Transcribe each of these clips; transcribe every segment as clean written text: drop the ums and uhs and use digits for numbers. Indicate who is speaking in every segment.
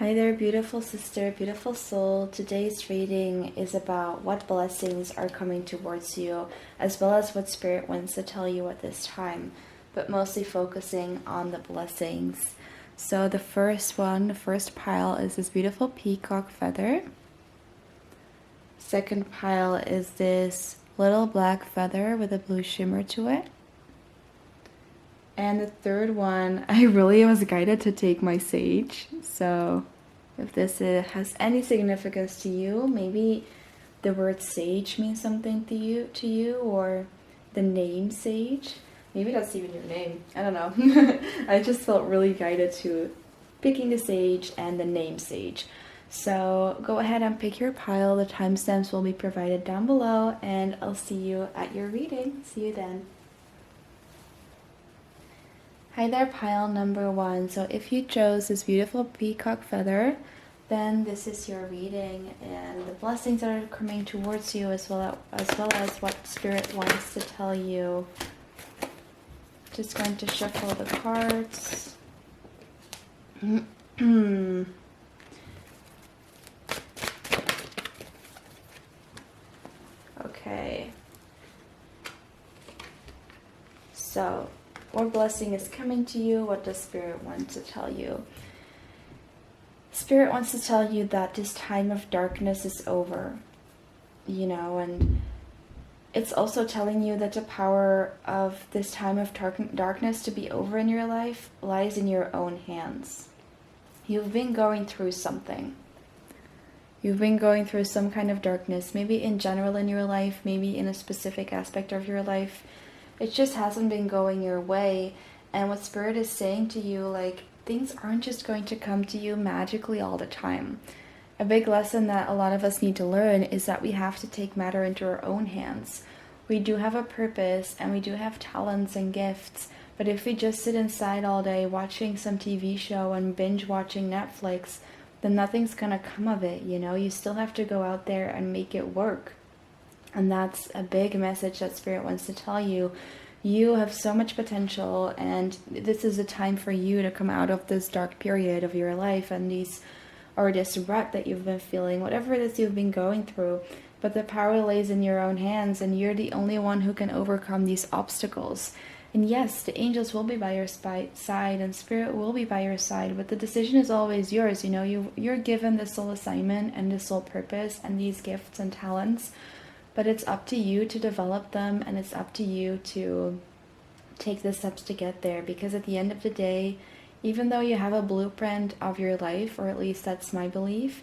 Speaker 1: Hi there, beautiful sister, beautiful soul. Today's reading is about what blessings are coming towards you, as well as what Spirit wants to tell you at this time, but mostly focusing on the blessings. So the first pile is this beautiful peacock feather. Second pile is this little black feather with a blue shimmer to it. And the third one, I really was guided to take my sage. So if this has any significance to you, maybe the word sage means something to you, or the name sage. Maybe that's even your name. I don't know. I just felt really guided to picking the sage and the name sage. So go ahead and pick your pile. The timestamps will be provided down below, and I'll see you at your reading. See you then. Hi there, pile number 1. So if you chose this beautiful peacock feather, then this is your reading and the blessings that are coming towards you, as well as what Spirit wants to tell you. Just going to shuffle the cards. Okay. So, what blessing is coming to you? What does Spirit want to tell you? Spirit wants to tell you that this time of darkness is over, and it's also telling you that the power of this time of darkness to be over in your life lies in your own hands. You've been going through something. You've been going through some kind of darkness, maybe in general in your life, maybe in a specific aspect of your life. It just hasn't been going your way. And what Spirit is saying to you, things aren't just going to come to you magically all the time. A big lesson that a lot of us need to learn is that we have to take matter into our own hands. We do have a purpose and we do have talents and gifts, but if we just sit inside all day watching some TV show and binge watching Netflix, then nothing's gonna come of it, You still have to go out there and make it work. And that's a big message that Spirit wants to tell you. You have so much potential, and this is a time for you to come out of this dark period of your life and this rut that you've been feeling, whatever it is you've been going through. But the power lays in your own hands, and you're the only one who can overcome these obstacles. And yes, the angels will be by your side, and Spirit will be by your side, but the decision is always yours. You're given this soul assignment and this soul purpose and these gifts and talents. But it's up to you to develop them, and it's up to you to take the steps to get there. Because at the end of the day, even though you have a blueprint of your life, or at least that's my belief,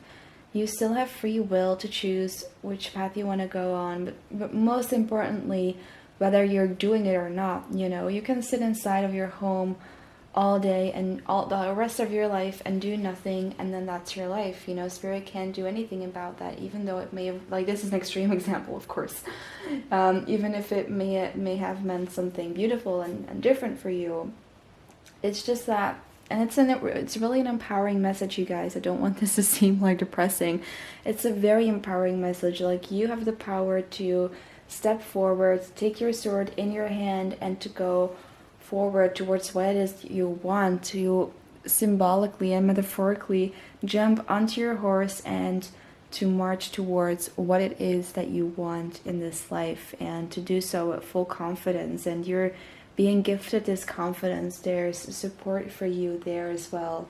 Speaker 1: you still have free will to choose which path you want to go on. But most importantly, whether you're doing it or not, you can sit inside of your home all day and all the rest of your life and do nothing, and then that's your life. Spirit can't do anything about that, even though it may have, this is an extreme example, of course, even if it may have meant something beautiful and different for you. It's just that, and it's really an empowering message, you guys. I don't want this to seem depressing. It's a very empowering message. You have the power to step forward, take your sword in your hand, and to go forward towards what it is you want, to symbolically and metaphorically jump onto your horse and to march towards what it is that you want in this life, and to do so with full confidence. And you're being gifted this confidence. There's support for you there as well.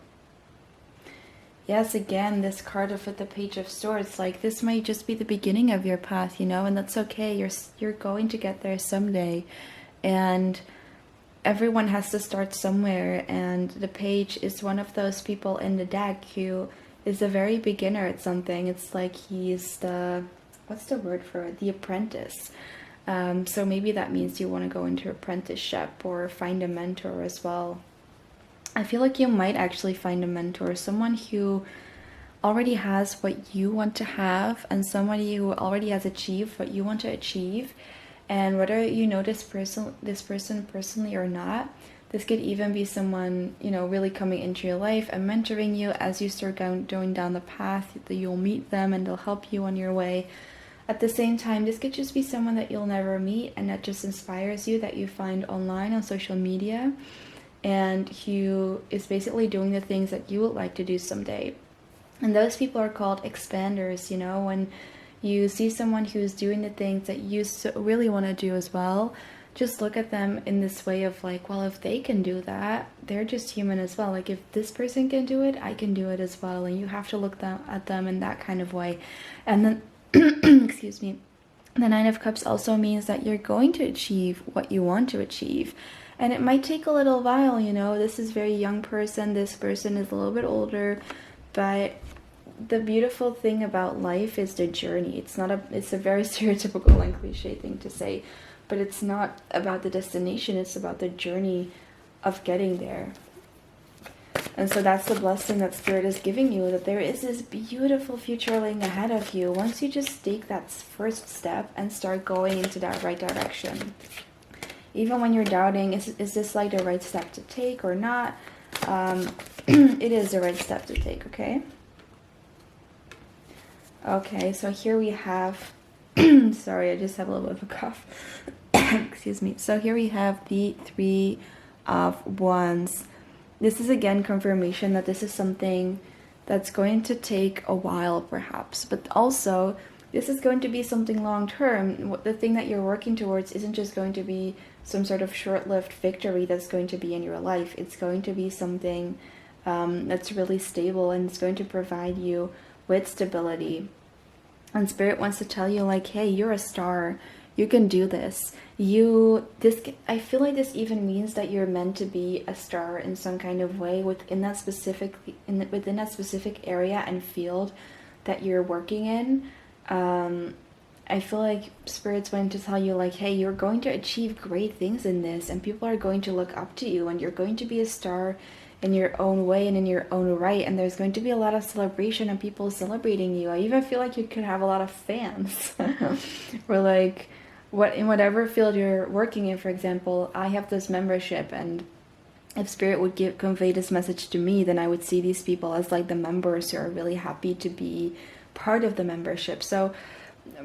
Speaker 1: Yes, again, this card with the Page of Swords, this might just be the beginning of your path, and that's okay. You're going to get there someday, and everyone has to start somewhere. And the Page is one of those people in the deck who is a very beginner at something. It's he's what's the word for it? The apprentice. So maybe that means you want to go into apprenticeship or find a mentor as well. I feel like you might actually find a mentor, someone who already has what you want to have, and somebody who already has achieved what you want to achieve. And whether you know this person personally or not, this could even be someone, really coming into your life and mentoring you as you start going down the path. That you'll meet them and they'll help you on your way. At the same time, this could just be someone that you'll never meet and that just inspires you, that you find online on social media, and who is basically doing the things that you would like to do someday. And those people are called expanders, you know, when you see someone who's doing the things that you really want to do as well, just look at them in this way of like, well, if they can do that, they're just human as well. Like, if this person can do it, I can do it as well. And you have to look at them in that kind of way. And then, excuse me, the Nine of Cups also means that you're going to achieve what you want to achieve. And it might take a little while, you know. This is a very young person. This person is a little bit older. But the beautiful thing about life is the journey. It's a very stereotypical and cliche thing to say, but it's not about the destination. It's about the journey of getting there. And so that's the blessing that Spirit is giving you, that there is this beautiful future laying ahead of you once you just take that first step and start going into that right direction. Even when you're doubting, is this like the right step to take or not? It is the right step to take, okay? Okay, so here we have, sorry, I just have a little bit of a cough. Excuse me. So here we have the Three of Wands. This is again confirmation that this is something that's going to take a while perhaps, but also this is going to be something long term. The thing that you're working towards isn't just going to be some sort of short-lived victory that's going to be in your life. It's going to be something that's really stable, and it's going to provide you with stability. And Spirit wants to tell you, like, hey, you're a star. You can do this. I feel like this even means that you're meant to be a star in some kind of way within that specific area and field that you're working in. I feel like Spirit's wanting to tell you, like, hey, you're going to achieve great things in this, and people are going to look up to you, and you're going to be a star in your own way and in your own right, and there's going to be a lot of celebration and people celebrating you. I even feel like you could have a lot of fans. Or like, in whatever field you're working in, for example, I have this membership, and if Spirit would convey this message to me, then I would see these people as like the members who are really happy to be part of the membership. So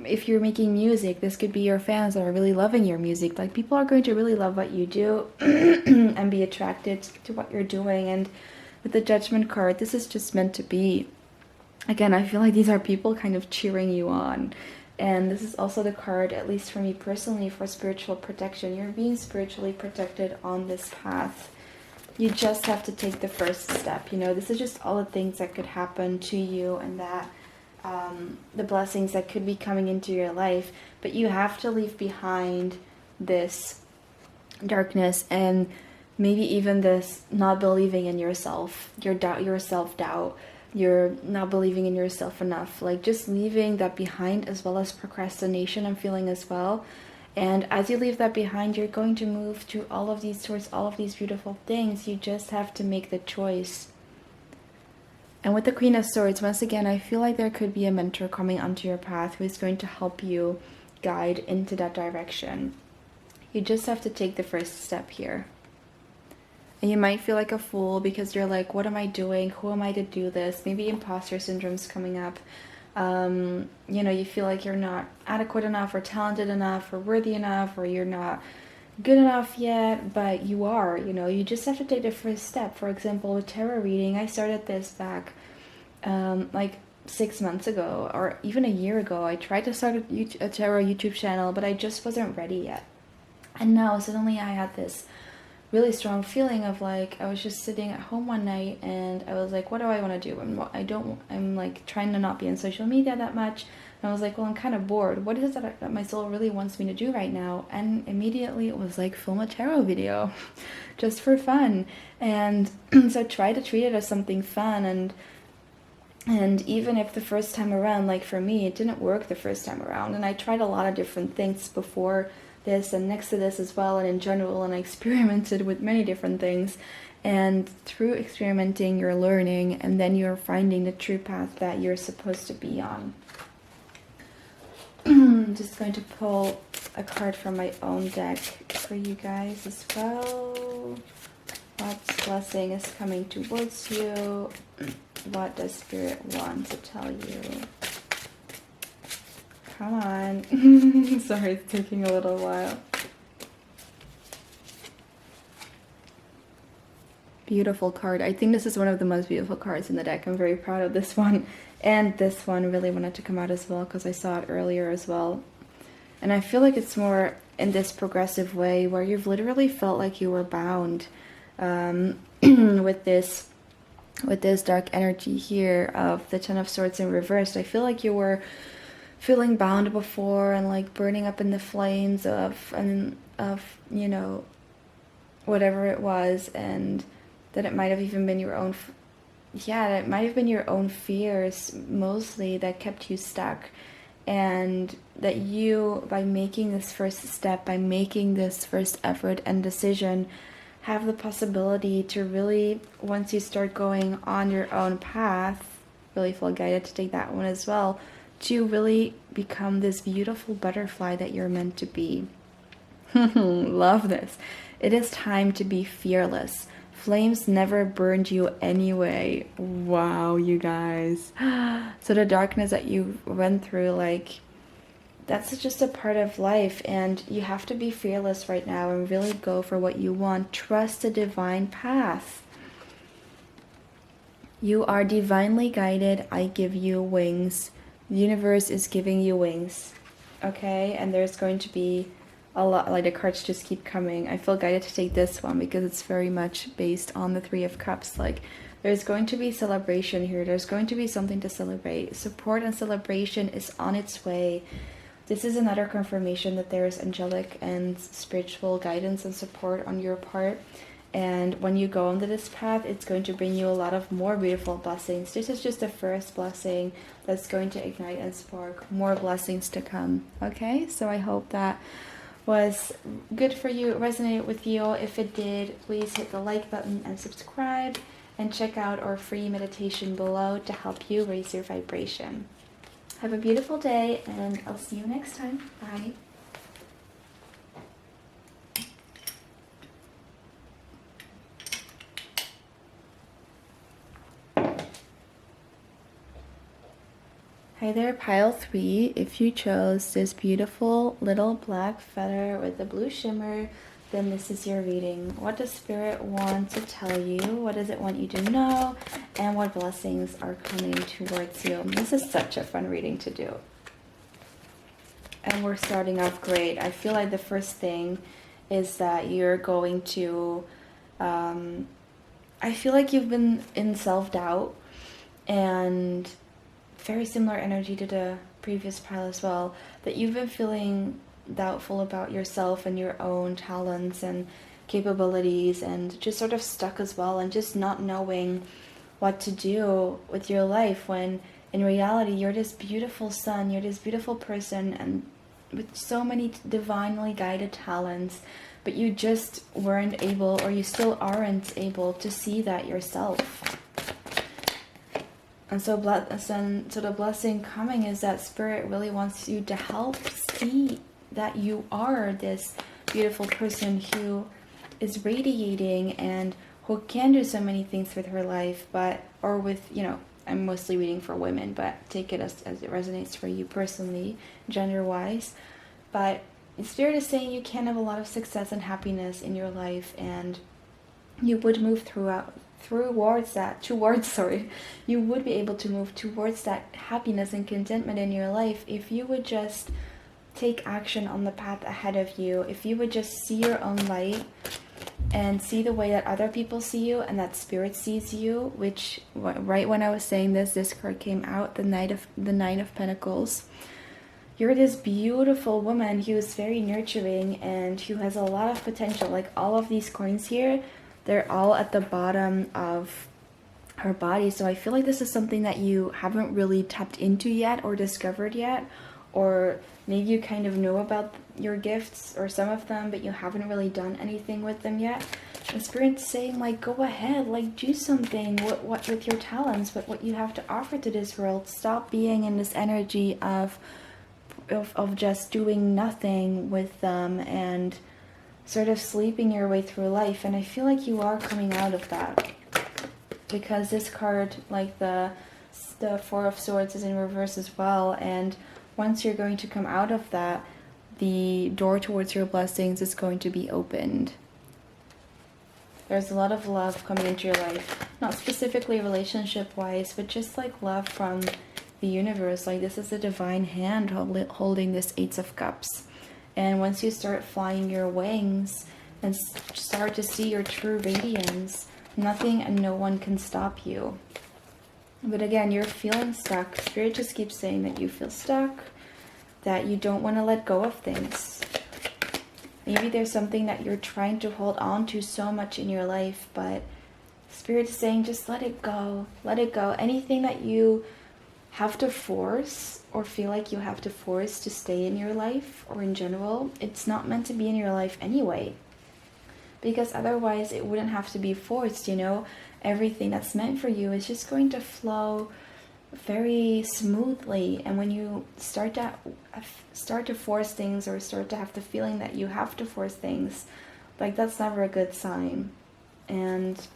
Speaker 1: if you're making music, this could be your fans that are really loving your music. Like, people are going to really love what you do and be attracted to what you're doing. And with the Judgment card, this is just meant to be. Again, I feel like these are people kind of cheering you on. And this is also the card, at least for me personally, for spiritual protection. You're being spiritually protected on this path. You just have to take the first step. You know, this is just all the things that could happen to you, and that the blessings that could be coming into your life, but you have to leave behind this darkness and maybe even this not believing in yourself, your self-doubt, you're not believing in yourself enough. Like, just leaving that behind, as well as procrastination I'm feeling as well. And as you leave that behind, you're going to move to towards all of these beautiful things. You just have to make the choice. And with the Queen of Swords, once again, I feel like there could be a mentor coming onto your path who is going to help you guide into that direction. You just have to take the first step here. And you might feel like a fool because you're like, what am I doing? Who am I to do this? Maybe imposter syndrome's coming up. You know, you feel like you're not adequate enough or talented enough or worthy enough, or you're not good enough yet, but you are. You know, you just have to take the first step. For example, with tarot reading, I started this back like 6 months ago, or even a year ago. I tried to start a tarot YouTube channel, but I just wasn't ready yet. And now suddenly I had this really strong feeling of like, I was just sitting at home one night and I was like, what do I want to do? And I'm like trying to not be on social media that much. And I was like, well, I'm kind of bored. What is it that my soul really wants me to do right now? And immediately it was like, film a tarot video just for fun. And so try to treat it as something fun. And even if the first time around, like for me, it didn't work the first time around. And I tried a lot of different things before this and next to this as well, and in general, and I experimented with many different things. And through experimenting, you're learning, and then you're finding the true path that you're supposed to be on. I'm just going to pull a card from my own deck for you guys as well. What blessing is coming towards you? What does Spirit want to tell you? Come on. Sorry, it's taking a little while. Beautiful card. I think this is one of the most beautiful cards in the deck. I'm very proud of this one. And this one really wanted to come out as well because I saw it earlier as well. And I feel like it's more in this progressive way where you've literally felt like you were bound with this dark energy here of the Ten of Swords in reversed. I feel like you were feeling bound before and like burning up in the flames of you know, whatever it was, and that it might have even been your own it might have been your own fears mostly that kept you stuck. And that you, by making this first step, by making this first effort and decision, have the possibility to really, once you start going on your own path, really feel guided to take that one as well, to really become this beautiful butterfly that you're meant to be. Love this. It is time to be fearless. Flames never burned you anyway. Wow, you guys. So the darkness that you went through, like, that's just a part of life, and you have to be fearless right now and really go for what you want. Trust the divine path. You are divinely guided. I give you wings. The universe is giving you wings. Okay? And there's going to be a lot, like the cards just keep coming. I feel guided to take this one because it's very much based on the Three of Cups. Like, there's going to be celebration here. There's going to be something to celebrate. Support and celebration is on its way. This is another confirmation that there is angelic and spiritual guidance and support on your part. And when you go onto this path, it's going to bring you a lot of more beautiful blessings. This is just the first blessing that's going to ignite and spark more blessings to come. Okay, so I hope that was good for you, resonated with you. If it did, please hit the like button and subscribe, and check out our free meditation below to help you raise your vibration. Have a beautiful day, and I'll see you next time. Bye. Hi there, pile 3. If you chose this beautiful little black feather with the blue shimmer, then this is your reading. What does Spirit want to tell you? What does it want you to know? And what blessings are coming towards you? This is such a fun reading to do. And we're starting off great. I feel like the first thing is that you're going to... I feel like you've been in self-doubt, and very similar energy to the previous pile as well, that you've been feeling doubtful about yourself and your own talents and capabilities, and just sort of stuck as well, and just not knowing what to do with your life, when in reality you're this beautiful sun, you're this beautiful person, and with so many divinely guided talents, but you just weren't able, or you still aren't able to see that yourself. And so the blessing coming is that Spirit really wants you to help see that you are this beautiful person who is radiating and who can do so many things with her life, or with, you know, I'm mostly reading for women, but take it as it resonates for you personally, gender-wise. But Spirit is saying you can have a lot of success and happiness in your life, and you would move you would be able to move towards that happiness and contentment in your life if you would just take action on the path ahead of you, if you would just see your own light and see the way that other people see you and that Spirit sees you, which right when I was saying this card came out, the Nine of Pentacles. You're this beautiful woman who is very nurturing and who has a lot of potential. Like, all of these coins here, they're all at the bottom of her body. So I feel like this is something that you haven't really tapped into yet or discovered yet, or maybe you kind of know about your gifts or some of them, but you haven't really done anything with them yet. And Spirit's saying, like, go ahead, like, do something what with your talents, but what you have to offer to this world. Stop being in this energy of just doing nothing with them and sort of sleeping your way through life. And I feel like you are coming out of that, because this card, like the Four of Swords, is in reverse as well. And once you're going to come out of that, the door towards your blessings is going to be opened. There's a lot of love coming into your life. Not specifically relationship-wise, but just like love from the universe. Like this is a divine hand holding this Ace of Cups. And once you start flying your wings and start to see your true radiance, nothing and no one can stop you. But again, you're feeling stuck. Spirit just keeps saying that you feel stuck, that you don't want to let go of things. Maybe there's something that you're trying to hold on to so much in your life, but Spirit is saying just let it go. Let it go. Anything that you have to force or feel like you have to force to stay in your life or in general, it's not meant to be in your life anyway. Because otherwise it wouldn't have to be forced, you know. Everything that's meant for you is just going to flow very smoothly. And when you start to force things or start to have the feeling that you have to force things, like that's never a good sign. And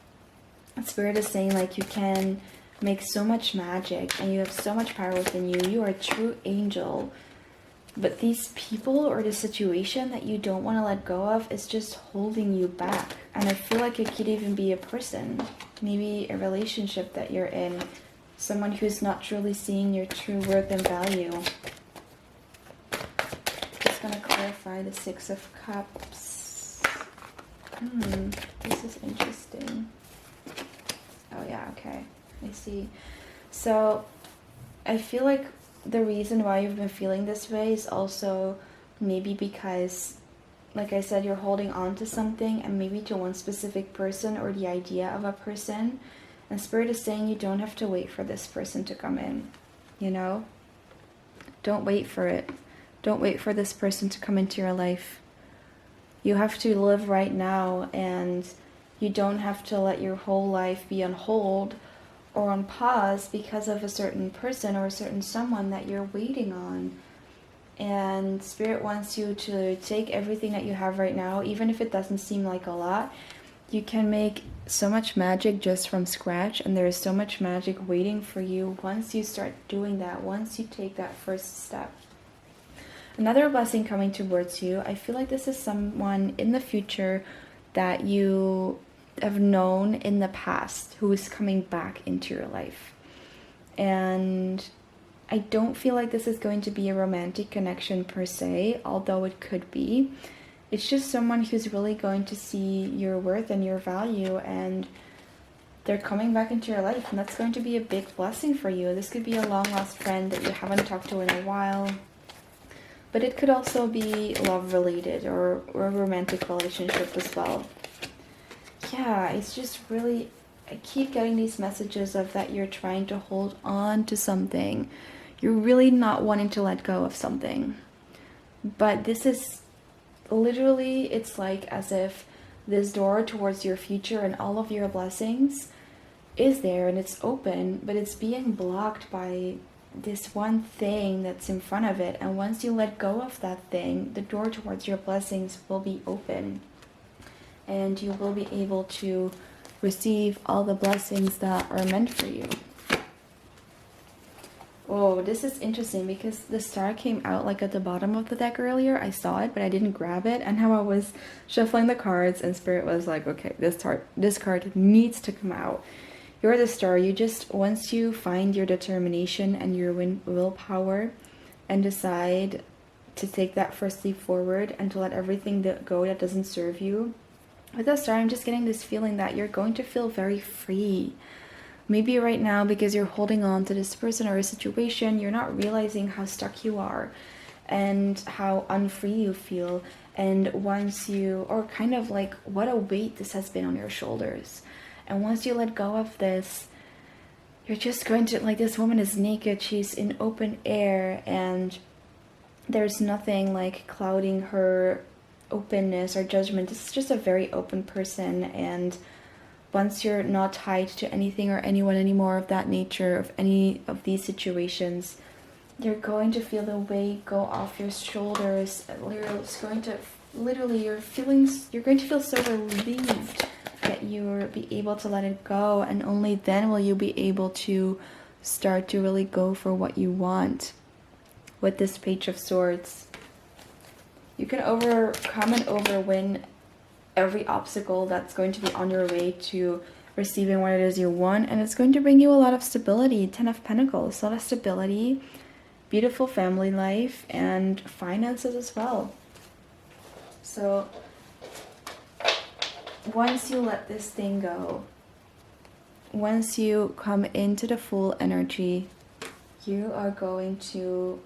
Speaker 1: Spirit is saying like you can make so much magic and you have so much power within you. You are a true angel. But these people or the situation that you don't want to let go of is just holding you back. And I feel like it could even be a person, maybe a relationship that you're in, someone who's not truly seeing your true worth and value. Just going to clarify the Six of Cups. This is interesting. Oh yeah, okay. I see. So I feel like the reason why you've been feeling this way is also maybe because, like I said, you're holding on to something and maybe to one specific person or the idea of a person. And Spirit is saying you don't have to wait for this person to come in, you know? Don't wait for it. Don't wait for this person to come into your life. You have to live right now, and you don't have to let your whole life be on hold or on pause because of a certain person or a certain someone that you're waiting on. And Spirit wants you to take everything that you have right now, even if it doesn't seem like a lot. You can make so much magic just from scratch, and there is so much magic waiting for you once you start doing that, once you take that first step. Another blessing coming towards you, I feel like this is someone in the future that you have known in the past who is coming back into your life. And I don't feel like this is going to be a romantic connection per se, although it could be. It's just someone who's really going to see your worth and your value, and they're coming back into your life, and that's going to be a big blessing for you. This could be a long lost friend that you haven't talked to in a while, but it could also be love related or a romantic relationship as well. Yeah, it's just really, I keep getting these messages of that you're trying to hold on to something. You're really not wanting to let go of something. But this is literally, it's like as if this door towards your future and all of your blessings is there and it's open, but it's being blocked by this one thing that's in front of it. And once you let go of that thing, the door towards your blessings will be open. And you will be able to receive all the blessings that are meant for you. Oh, this is interesting because the star came out like at the bottom of the deck earlier. I saw it, but I didn't grab it. And now I was shuffling the cards and Spirit was like, okay, this card needs to come out. You're the star. You just, once you find your determination and your willpower and decide to take that first leap forward and to let everything go that doesn't serve you, with the star, I'm just getting this feeling that you're going to feel very free. Maybe right now, because you're holding on to this person or a situation, you're not realizing how stuck you are and how unfree you feel. And once you, or kind of like what a weight this has been on your shoulders. And once you let go of this, you're just going to, like, this woman is naked, she's in open air, and there's nothing like clouding her openness or judgment. This is just a very open person, and once you're not tied to anything or anyone anymore of that nature, of any of these situations, you're going to feel the weight go off your shoulders. It's going to literally, you're going to feel so relieved that you'll be able to let it go, and only then will you be able to start to really go for what you want. With this Page of Swords, you can overcome and overwin every obstacle that's going to be on your way to receiving what it is you want, and it's going to bring you a lot of stability. 10 of Pentacles, a lot of stability, beautiful family life, and finances as well. So once you let this thing go, once you come into the full energy, you are going to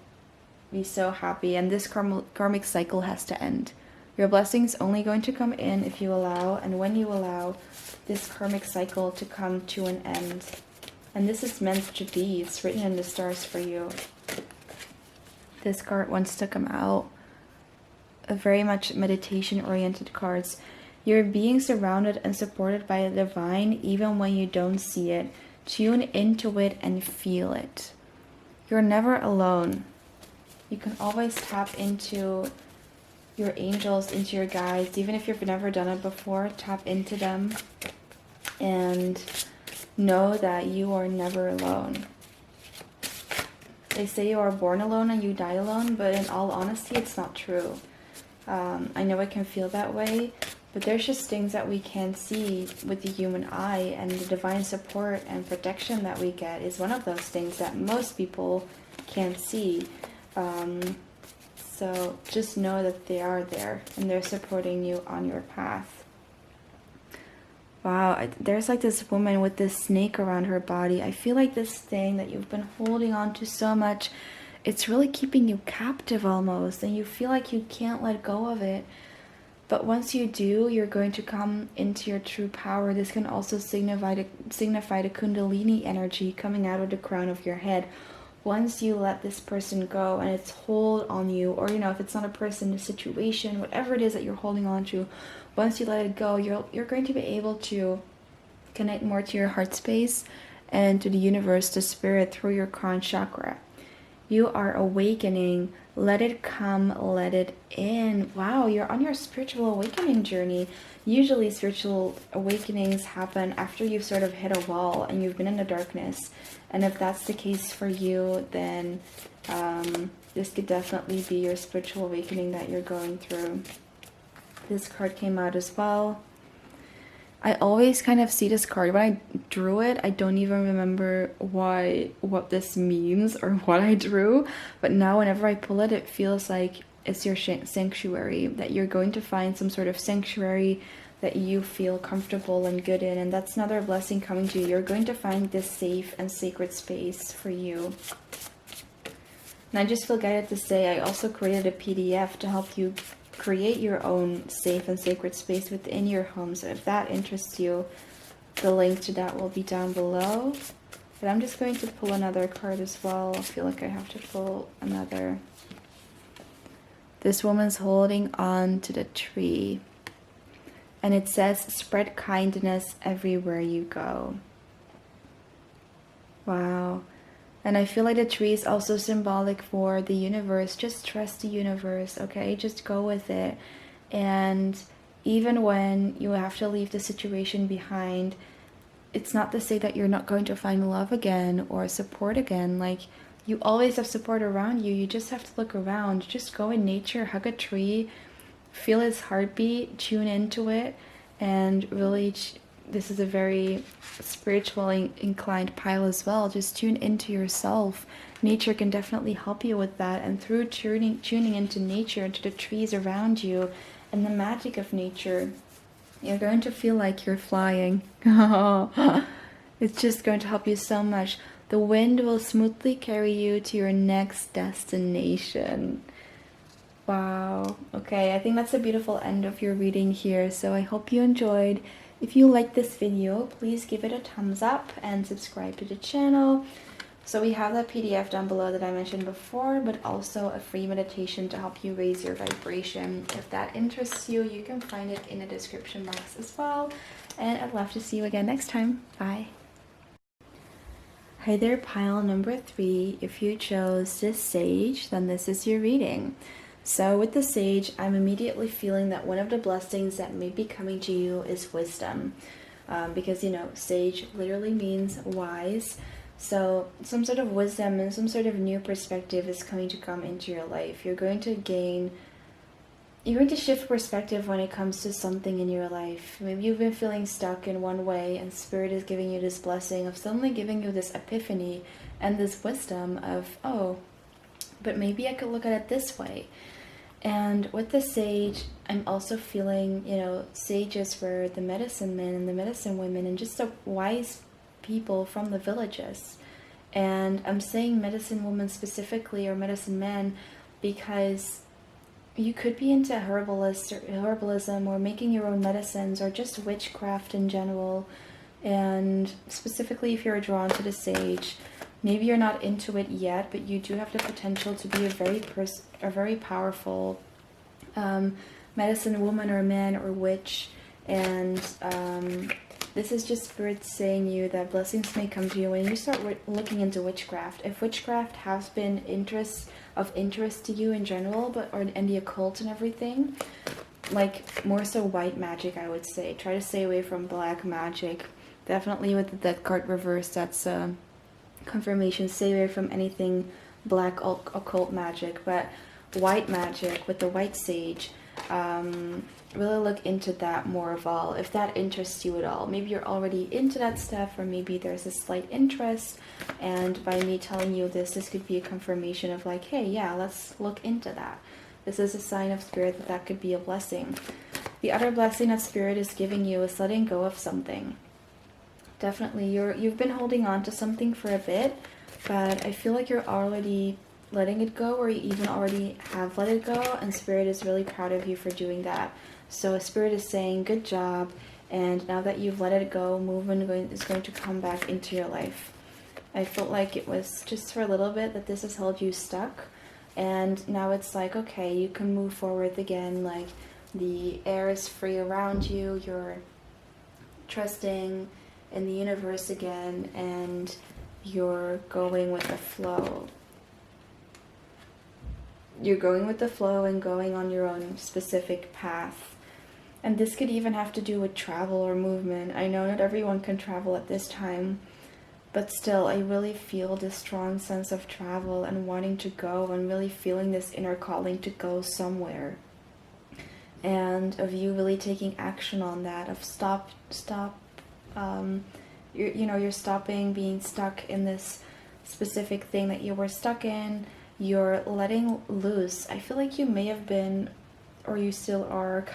Speaker 1: be so happy, and this karmic cycle has to end. Your blessings only going to come in if you allow, and when you allow this karmic cycle to come to an end. And this is meant to be. It's written in the stars for you. This card wants to come out. A very much meditation-oriented cards. You're being surrounded and supported by the divine even when you don't see it. Tune into it and feel it. You're never alone. You can always tap into your angels, into your guides, even if you've never done it before. Tap into them and know that you are never alone. They say you are born alone and you die alone, but in all honesty, it's not true. I know it can feel that way, but there's just things that we can't see with the human eye, and the divine support and protection that we get is one of those things that most people can't see. So just know that they are there and they're supporting you on your path. Wow, there's like this woman with this snake around her body. I feel like this thing that you've been holding on to so much, it's really keeping you captive almost, and you feel like you can't let go of it. But once you do, you're going to come into your true power. This can also signify the Kundalini energy coming out of the crown of your head. Once you let this person go and its hold on you, or if it's not a person, a situation, whatever it is that you're holding on to, once you let it go, you're going to be able to connect more to your heart space and to the universe, to spirit, through your crown chakra. You are awakening. Let it come, let it in. Wow, you're on your spiritual awakening journey. Usually spiritual awakenings happen after you've sort of hit a wall and you've been in the darkness. And if that's the case for you, then this could definitely be your spiritual awakening that you're going through. This card came out as well. I always kind of see this card. When I drew it, I don't even remember what this means or what I drew. But now whenever I pull it, it feels like it's your sanctuary, that you're going to find some sort of sanctuary that you feel comfortable and good in. And that's another blessing coming to you. You're going to find this safe and sacred space for you. And I just feel guided to say, I also created a PDF to help you create your own safe and sacred space within your home. So if that interests you, the link to that will be down below. But I'm just going to pull another card as well. I feel like I have to pull another. This woman's holding on to the tree. And it says, spread kindness everywhere you go. Wow. And I feel like the tree is also symbolic for the universe. Just trust the universe, okay? Just go with it. And even when you have to leave the situation behind, it's not to say that you're not going to find love again or support again. Like, you always have support around you. You just have to look around. Just go in nature, hug a tree, feel its heartbeat, tune into it, and really... This is a very spiritually inclined pile as well. Just tune into yourself. Nature can definitely help you with that. And through tuning into nature, into the trees around you, and the magic of nature, you're going to feel like you're flying. It's just going to help you so much. The wind will smoothly carry you to your next destination. Wow. Okay, I think that's a beautiful end of your reading here. So I hope you enjoyed. If you like this video, please give it a thumbs up and subscribe to the channel. So we have that PDF down below that I mentioned before, but also a free meditation to help you raise your vibration. If that interests you, you can find it in the description box as well. And I'd love to see you again next time. Bye. Hi there, pile number 3. If you chose this sage, then this is your reading. So with the sage, I'm immediately feeling that one of the blessings that may be coming to you is wisdom. Because, sage literally means wise. So some sort of wisdom and some sort of new perspective is going to come into your life. You're going to gain you're going to shift perspective when it comes to something in your life. Maybe you've been feeling stuck in one way, and Spirit is giving you this blessing of suddenly giving you this epiphany and this wisdom of, oh, but maybe I could look at it this way. And with the sage, I'm also feeling, sages were the medicine men and the medicine women and just the wise people from the villages. And I'm saying medicine woman specifically, or medicine men, because you could be into herbalism or making your own medicines or just witchcraft in general. And specifically if you're drawn to the sage, maybe you're not into it yet, but you do have the potential to be a very powerful medicine woman or man or witch. And this is just Spirit saying you that blessings may come to you when you start looking into witchcraft. If witchcraft has been of interest to you in general, and the occult and everything, like more so white magic, I would say. Try to stay away from black magic. Definitely with the death card reverse, that's confirmation. Stay away from anything black occult magic, but white magic with the white sage, really look into that more of all, if that interests you at all. Maybe you're already into that stuff, or maybe there's a slight interest, and by me telling you this could be a confirmation of like, hey, yeah, let's look into that. This is a sign of Spirit that could be a blessing. The other blessing that Spirit is giving you is letting go of something. Definitely, you've been holding on to something for a bit, but I feel like you're already letting it go, or you even already have let it go, and Spirit is really proud of you for doing that. So Spirit is saying, good job, and now that you've let it go, movement is going to come back into your life. I felt like it was just for a little bit that this has held you stuck, and now it's like, okay, you can move forward again, like the air is free around you, you're trusting in the universe again, and you're going with the flow. You're going with the flow and going on your own specific path. And this could even have to do with travel or movement. I know not everyone can travel at this time, but still, I really feel this strong sense of travel and wanting to go, and really feeling this inner calling to go somewhere. And of you really taking action on that, of you're stopping being stuck in this specific thing that you were stuck in. You're letting loose. I feel like you may have been, or you still are,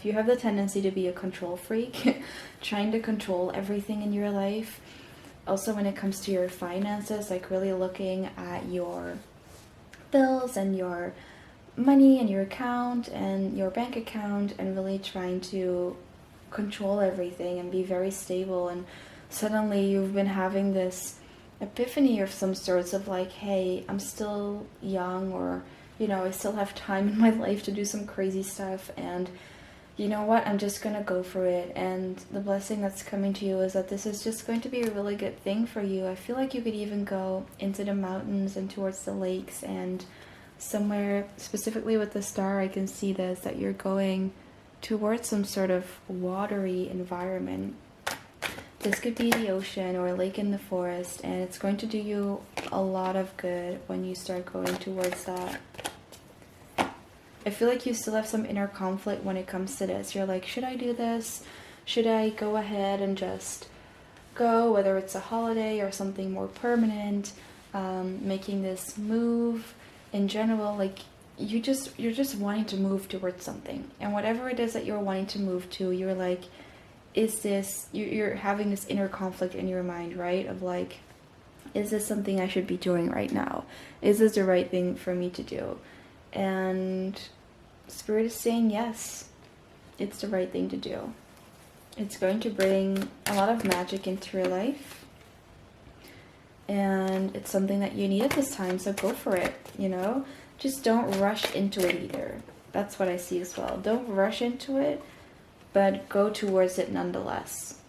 Speaker 1: you have the tendency to be a control freak, trying to control everything in your life. Also when it comes to your finances, like really looking at your bills and your money and your account and your bank account, and really trying to control everything and be very stable. And suddenly you've been having this epiphany of some sorts of like, hey, I'm still young, or I still have time in my life to do some crazy stuff, and you know what, I'm just gonna go for it. And the blessing that's coming to you is that this is just going to be a really good thing for you. I feel like you could even go into the mountains and towards the lakes, and somewhere specifically with the star, I can see this, that you're going towards some sort of watery environment. This could be the ocean or a lake in the forest, and it's going to do you a lot of good when you start going towards that. I feel like you still have some inner conflict when it comes to this. You're like, should I do this? Should I go ahead and just go, whether it's a holiday or something more permanent, making this move in general? Like, you're just wanting to move towards something, and whatever it is that you're wanting to move to, you're like, you're having this inner conflict in your mind, right? Of like, is this something I should be doing right now? Is this the right thing for me to do? And Spirit is saying yes, it's the right thing to do. It's going to bring a lot of magic into your life, and it's something that you need at this time, so go for it, Just don't rush into it either. That's what I see as well. Don't rush into it, but go towards it nonetheless.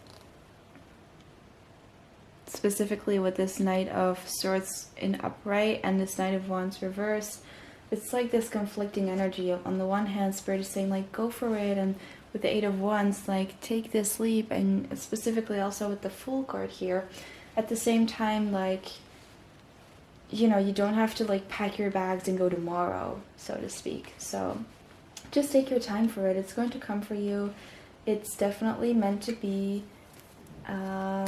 Speaker 1: Specifically with this Knight of Swords in upright and this Knight of Wands reverse, it's like this conflicting energy. On the one hand, Spirit is saying like, go for it, and with the Eight of Wands, like, take this leap, and specifically also with the Fool card here, at the same time, like, you don't have to like pack your bags and go tomorrow, so to speak. So just take your time for it. It's going to come for you. It's definitely meant to be. What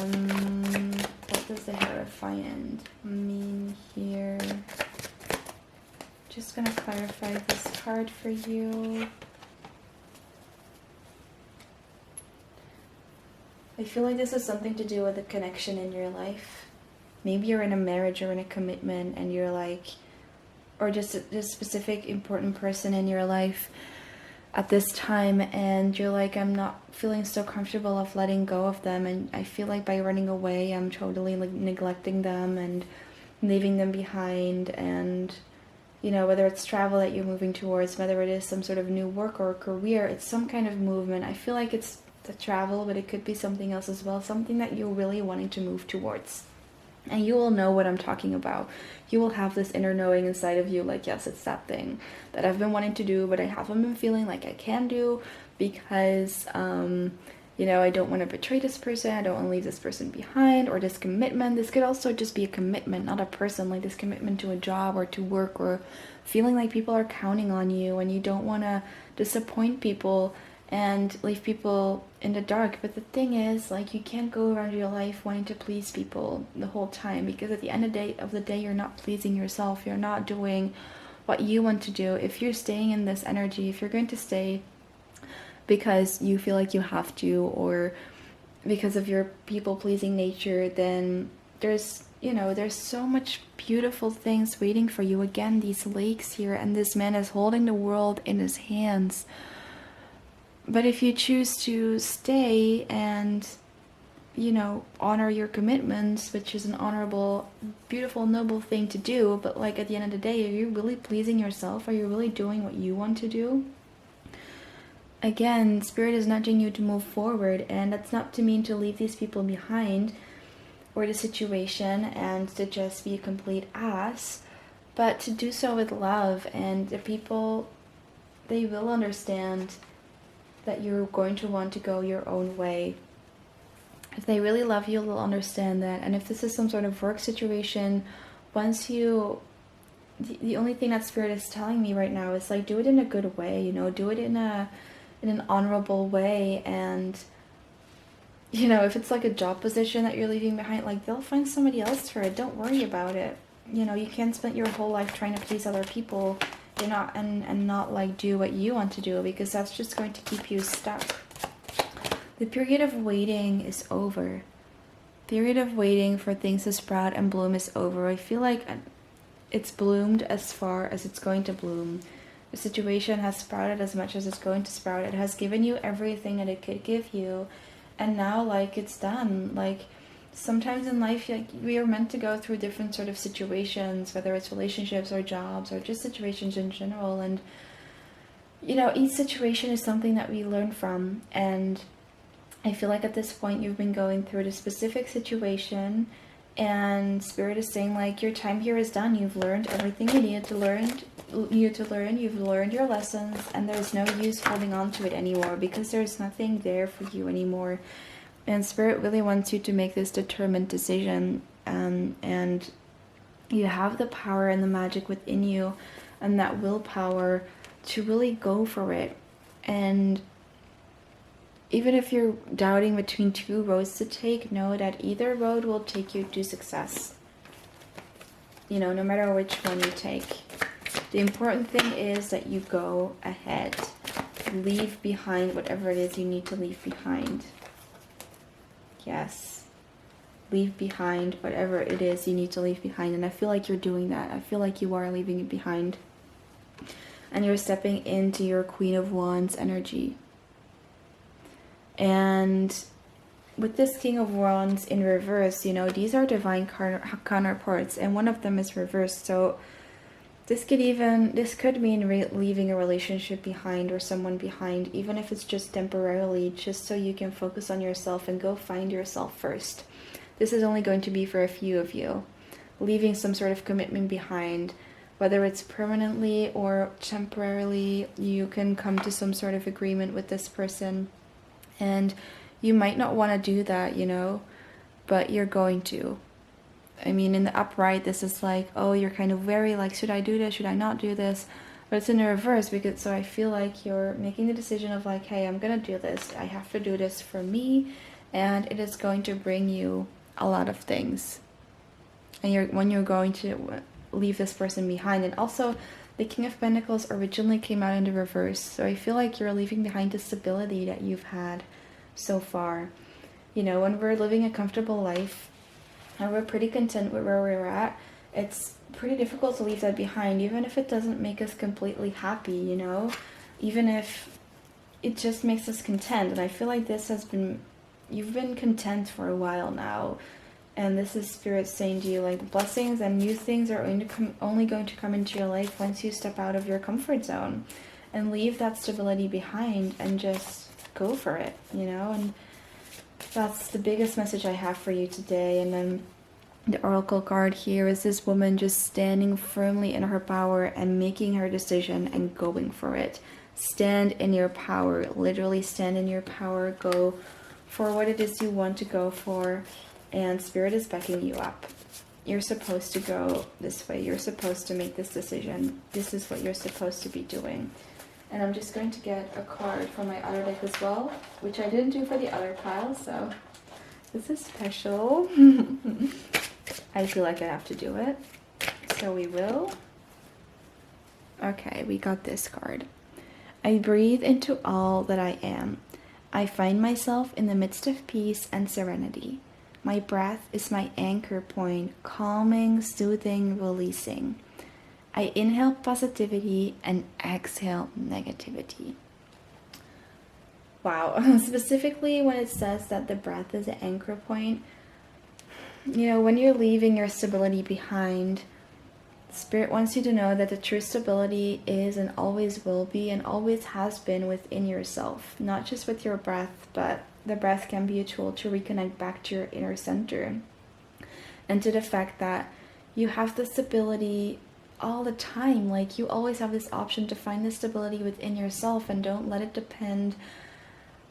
Speaker 1: does the Hierophant mean here? Just gonna clarify this card for you. I feel like this has something to do with a connection in your life. Maybe you're in a marriage or in a commitment and you're like, or just a specific important person in your life at this time, and you're like, I'm not feeling so comfortable of letting go of them, and I feel like by running away I'm totally like neglecting them and leaving them behind. And you know, whether it's travel that you're moving towards, whether it is some sort of new work or career, it's some kind of movement. I feel like it's the travel, but it could be something else as well, something that you're really wanting to move towards. And you will know what I'm talking about. You will have this inner knowing inside of you, like, yes, it's that thing that I've been wanting to do, but I haven't been feeling like I can do because, you know, I don't want to betray this person. I don't want to leave this person behind, or this commitment. This could also just be a commitment, not a person, like this commitment to a job or to work, or feeling like people are counting on you and you don't want to disappoint people and leave people in the dark. But the thing is, like, you can't go around your life wanting to please people the whole time, because at the end of the day, you're not pleasing yourself. You're not doing what you want to do. If you're staying in this energy, if you're going to stay because you feel like you have to, or because of your people-pleasing nature, then there's, you know, there's so much beautiful things waiting for you. Again, these lakes here, and this man is holding the world in his hands. But if you choose to stay and, you know, honor your commitments, which is an honorable, beautiful, noble thing to do, but like at the end of the day, are you really pleasing yourself? Are you really doing what you want to do? Again, Spirit is nudging you to move forward, and that's not to mean to leave these people behind or the situation and to just be a complete ass, but to do so with love. And the people, they will understand that you're going to want to go your own way. If they really love you, they'll understand that. And if this is some sort of work situation, once you, the only thing that Spirit is telling me right now is like, do it in a good way, you know, do it in an honorable way. And you know, if it's like a job position that you're leaving behind, like, they'll find somebody else for it. Don't worry about it. You know, you can't spend your whole life trying to please other people, you know, and not like do what you want to do, because that's just going to keep you stuck. The period of waiting is over. Period of waiting for things to sprout and bloom is over. I feel like it's bloomed as far as it's going to bloom. The situation has sprouted as much as it's going to sprout. It has given you everything that it could give you, and now, like, it's done. Like, sometimes in life, like, we are meant to go through different sort of situations, whether it's relationships or jobs or just situations in general. And, you know, each situation is something that we learn from. And I feel like at this point, you've been going through the specific situation, and Spirit is saying, like, your time here is done. You've learned everything you needed to learn. You've learned your lessons, and there's no use holding on to it anymore, because there's nothing there for you anymore. And Spirit really wants you to make this determined decision, and you have the power and the magic within you and that willpower to really go for it. And even if you're doubting between two roads to take, know that either road will take you to success. You know, no matter which one you take. The important thing is that you go ahead. Leave behind whatever it is you need to leave behind. Yes. Leave behind whatever it is you need to leave behind. And I feel like you're doing that. I feel like you are leaving it behind. And you're stepping into your Queen of Wands energy. And with this King of Wands in reverse, you know, these are divine counterparts, and one of them is reversed. So this could mean leaving a relationship behind or someone behind, even if it's just temporarily, just so you can focus on yourself and go find yourself first. This is only going to be for a few of you. Leaving some sort of commitment behind, whether it's permanently or temporarily, you can come to some sort of agreement with this person. And you might not want to do that, you know, but you're going to. I mean, in the upright, this is like, oh, you're kind of wary, like, should I do this? Should I not do this? But it's in the reverse, because so I feel like you're making the decision of like, hey, I'm gonna do this. I have to do this for me, and it is going to bring you a lot of things. And when you're going to leave this person behind. And also, the King of Pentacles originally came out in the reverse, so I feel like you're leaving behind the stability that you've had so far. You know, when we're living a comfortable life and we're pretty content with where we're at, it's pretty difficult to leave that behind, even if it doesn't make us completely happy, you know, even if it just makes us content. And I feel like this has been, you've been content for a while now, and this is Spirit saying to you, like, blessings and new things are only going to come into your life once you step out of your comfort zone and leave that stability behind and just go for it, you know. And that's the biggest message I have for you today. And then the Oracle card here is this woman just standing firmly in her power and making her decision and going for it. Stand in your power, literally stand in your power, go for what it is you want to go for, and Spirit is backing you up. You're supposed to go this way. You're supposed to make this decision. This is what you're supposed to be doing. And I'm just going to get a card from my other deck as well, which I didn't do for the other pile, so this is special. I feel like I have to do it, so we will. Okay, we got this card. I breathe into all that I am. I find myself in the midst of peace and serenity. My breath is my anchor point, calming, soothing, releasing. I inhale positivity and exhale negativity. Wow, specifically when it says that the breath is the anchor point, you know, when you're leaving your stability behind, Spirit wants you to know that the true stability is and always will be and always has been within yourself, not just with your breath, but the breath can be a tool to reconnect back to your inner center, and to the fact that you have the stability all the time. Like, you always have this option to find the stability within yourself, and don't let it depend,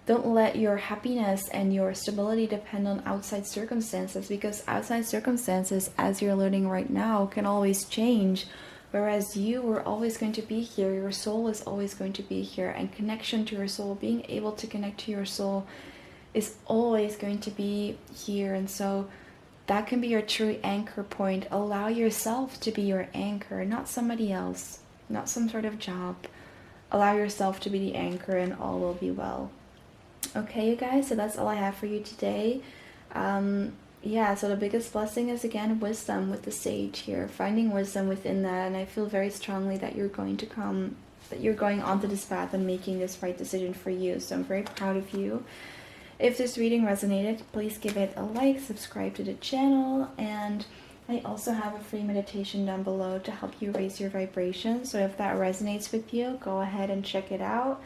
Speaker 1: don't let your happiness and your stability depend on outside circumstances, because outside circumstances, as you're learning right now, can always change. Whereas you are always going to be here, your soul is always going to be here, and connection to your soul, being able to connect to your soul, is always going to be here. And so that can be your true anchor point. Allow yourself to be your anchor, not somebody else, not some sort of job. Allow yourself to be the anchor, and all will be well. Okay, you guys, so that's all I have for you today. Yeah, so the biggest blessing is, again, wisdom with the Sage here, finding wisdom within that. And I feel very strongly that you're going onto this path and making this right decision for you. So I'm very proud of you. If this reading resonated, please give it a like, subscribe to the channel, and I also have a free meditation down below to help you raise your vibration. So if that resonates with you, go ahead and check it out.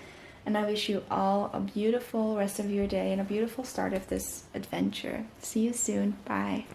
Speaker 1: And I wish you all a beautiful rest of your day and a beautiful start of this adventure. See you soon. Bye.